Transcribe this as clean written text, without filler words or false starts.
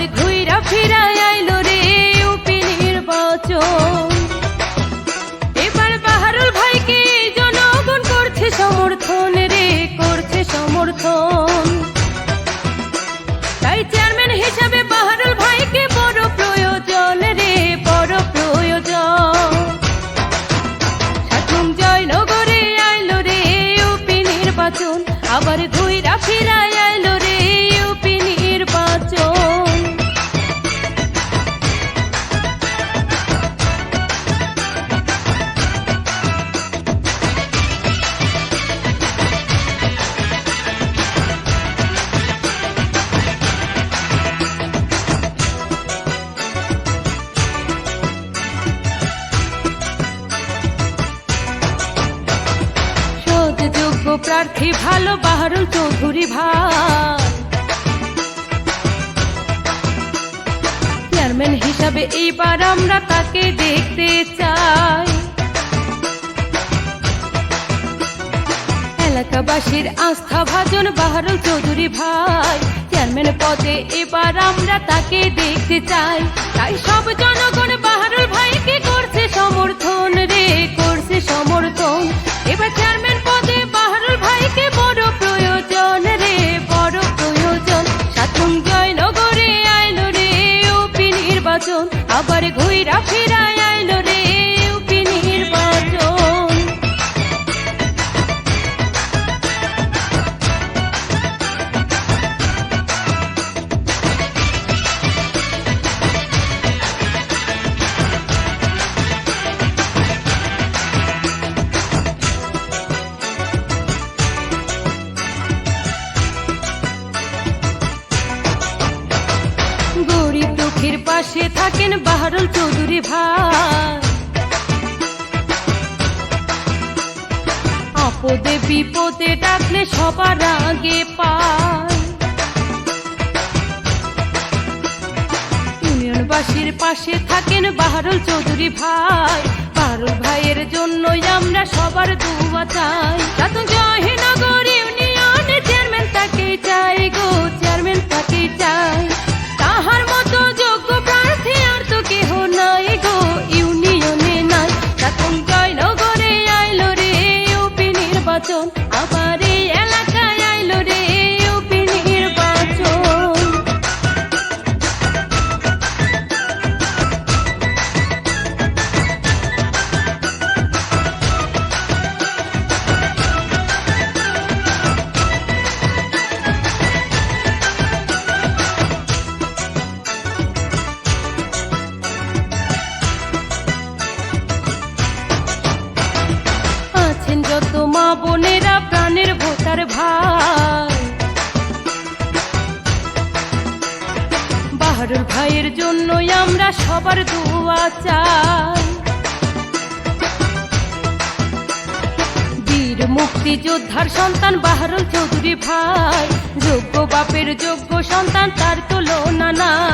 আবার ঘুইরা ফিরা আইলো রে ইউপি নির্বাচন। এবার বাহারুল ভাইকে জনগণ করছে সমর্থন রে, করছে সমর্থন। তাই চেয়ারম্যান হিসাবে বাহারুল ভাইকে বড় প্রয়োজন রে, বড় প্রয়োজন। সাতলুং জয়নগরে আইলো রে ইউপি নির্বাচন, আবার ঘুইরা ফিরা আইলো রে ইউপি নির্বাচন। যোগ্য প্রার্থী ভালো বাহারুল চৌধুরী ভাই, চেয়ারম্যান হিসাবে এইবার আমরা তাকে দেখতে চাই। এলাকাবাসীর আস্থা ভাজন বাহারুল চৌধুরী ভাই, চেয়ারম্যান পদে এবার আমরা তাকে দেখতে চাই। তাই সব জনগণ বাহারুল ভাইকে করছে সমর্থন রে, করছে সমর্থন। এবার চেয়ারম্যান পদে বাহারুল ভাইকে বড় প্রয়োজন রে, বড় প্রয়োজন। সাতলুং জয়নগরে আইলো রে ইউপি নির্বাচন, আবার ঘুইরা ফিরা আইলো রে ইউপি নির্বাচন। গরিব দুঃখীর পাশে থাকেন বাহারুল চৌধুরী ভাই, আপদে বিপদে ডাকলে সবার আগে পায়। ইউনিয়নবাসীর পাশে থাকেন বাহারুল চৌধুরী ভাই, বাহারুল ভাইয়ের জন্যই আমরা সবার দুয়া চাই। সাতলুং জয়নগর ইউনিয়নের চেয়ারম্যান তাকে চাই গো, চেয়ারম্যান তাকে চাই। তাহার মতো যোগ্য প্রার্থী আর তো কেহ নাই গো ইউনিয়নে নাই। সাতলুং জয়নগরে আইলো রে ইউপি নির্বাচন, আবার এই এলাকায় আইলো রে ইউপি নির্বাচন। যত মা বোনেরা প্রাণের ভোটার ভাই, বাহারুল ভাইয়ের জন্যই আমরা সবার দোয়া চাই। বীর মুক্তিযোদ্ধার সন্তান বাহারুল চৌধুরী ভাই, যোগ্য বাপের যোগ্য সন্তান, তার তুলনা নাই।